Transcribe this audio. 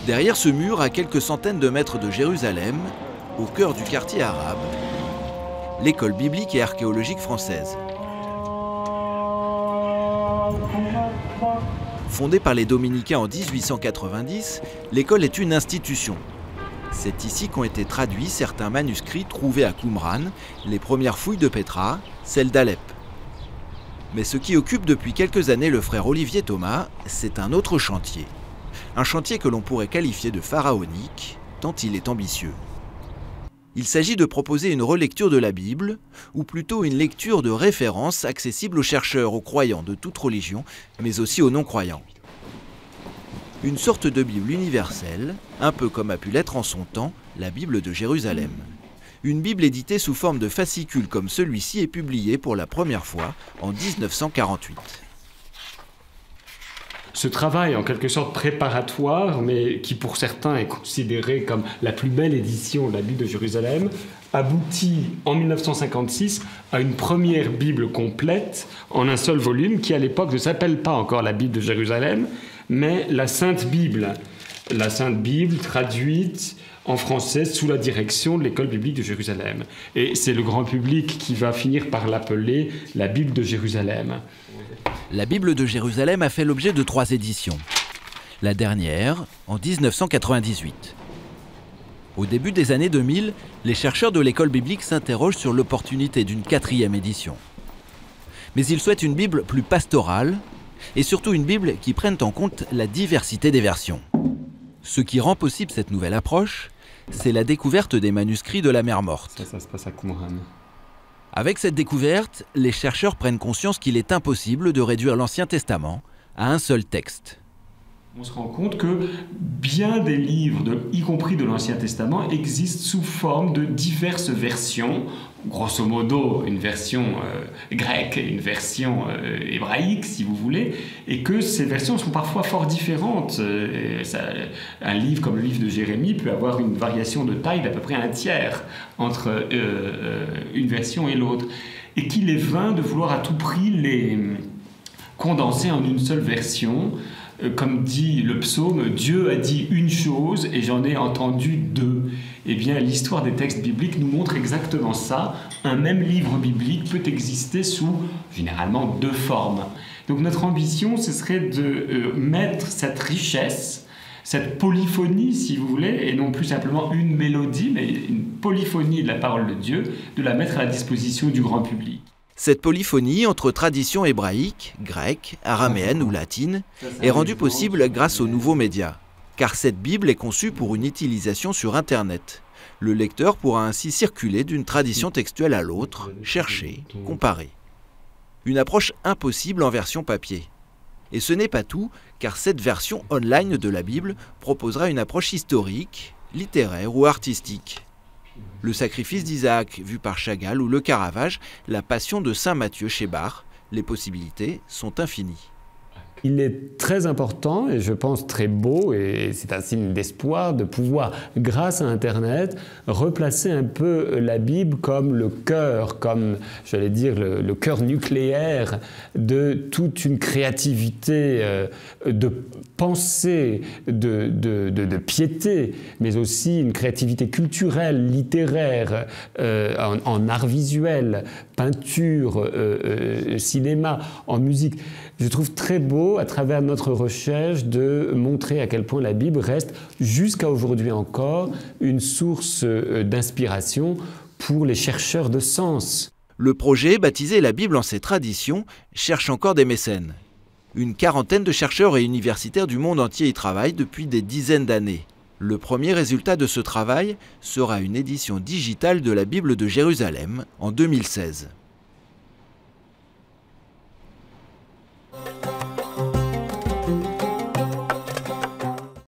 Derrière ce mur, à quelques centaines de mètres de Jérusalem, au cœur du quartier arabe, l'école biblique et archéologique française. Fondée par les dominicains en 1890, l'école est une institution. C'est ici qu'ont été traduits certains manuscrits trouvés à Qumran, les premières fouilles de Pétra, celles d'Alep. Mais ce qui occupe depuis quelques années le frère Olivier Thomas, c'est un autre chantier. Un chantier que l'on pourrait qualifier de pharaonique, tant il est ambitieux. Il s'agit de proposer une relecture de la Bible, ou plutôt une lecture de référence accessible aux chercheurs, aux croyants de toute religion, mais aussi aux non-croyants. Une sorte de Bible universelle, un peu comme a pu l'être en son temps la Bible de Jérusalem. Une Bible éditée sous forme de fascicule comme celui-ci est publié pour la première fois en 1948. Ce travail, en quelque sorte préparatoire, mais qui pour certains est considéré comme la plus belle édition de la Bible de Jérusalem, aboutit en 1956 à une première Bible complète en un seul volume qui à l'époque ne s'appelle pas encore la Bible de Jérusalem, mais la Sainte Bible. La Sainte Bible traduite en français sous la direction de l'école biblique de Jérusalem. Et c'est le grand public qui va finir par l'appeler la Bible de Jérusalem. La Bible de Jérusalem a fait l'objet de 3 éditions. La dernière, en 1998. Au début des années 2000, les chercheurs de l'école biblique s'interrogent sur l'opportunité d'une 4e édition. Mais ils souhaitent une Bible plus pastorale et surtout une Bible qui prenne en compte la diversité des versions. Ce qui rend possible cette nouvelle approche, c'est la découverte des manuscrits de la Mer Morte. Ça se passe à Qumran. Avec cette découverte, les chercheurs prennent conscience qu'il est impossible de réduire l'Ancien Testament à un seul texte. On se rend compte que bien des livres, y compris de l'Ancien Testament, existent sous forme de diverses versions. Grosso modo, une version grecque et une version hébraïque, si vous voulez, et que ces versions sont parfois fort différentes. Un livre comme le livre de Jérémie peut avoir une variation de taille d'à peu près 1/3 entre une version et l'autre. Et qu'il est vain de vouloir à tout prix les condenser en une seule version. Comme dit le psaume, Dieu a dit une chose et j'en ai entendu 2. Eh bien, l'histoire des textes bibliques nous montre exactement ça. Un même livre biblique peut exister sous, généralement, 2 formes. Donc notre ambition, ce serait de mettre cette richesse, cette polyphonie, si vous voulez, et non plus simplement une mélodie, mais une polyphonie de la parole de Dieu, de la mettre à la disposition du grand public. Cette polyphonie entre traditions hébraïques, grecques, araméennes ou latines est rendue possible grâce aux nouveaux médias. Car cette Bible est conçue pour une utilisation sur Internet. Le lecteur pourra ainsi circuler d'une tradition textuelle à l'autre, chercher, comparer. Une approche impossible en version papier. Et ce n'est pas tout, car cette version online de la Bible proposera une approche historique, littéraire ou artistique. Le sacrifice d'Isaac vu par Chagall ou le Caravage, la passion de saint Matthieu chez Barre, les possibilités sont infinies. Il est très important et je pense très beau, et c'est un signe d'espoir, de pouvoir, grâce à Internet, replacer un peu la Bible comme le cœur, comme, j'allais dire, le cœur nucléaire de toute une créativité de pensée, de piété, mais aussi une créativité culturelle, littéraire, en art visuel, peinture, cinéma, en musique. Je trouve très beau, à travers notre recherche, de montrer à quel point la Bible reste, jusqu'à aujourd'hui encore, une source d'inspiration pour les chercheurs de sens. Le projet, baptisé La Bible en ses traditions, cherche encore des mécènes. Une quarantaine de chercheurs et universitaires du monde entier y travaillent depuis des dizaines d'années. Le premier résultat de ce travail sera une édition digitale de la Bible de Jérusalem en 2016.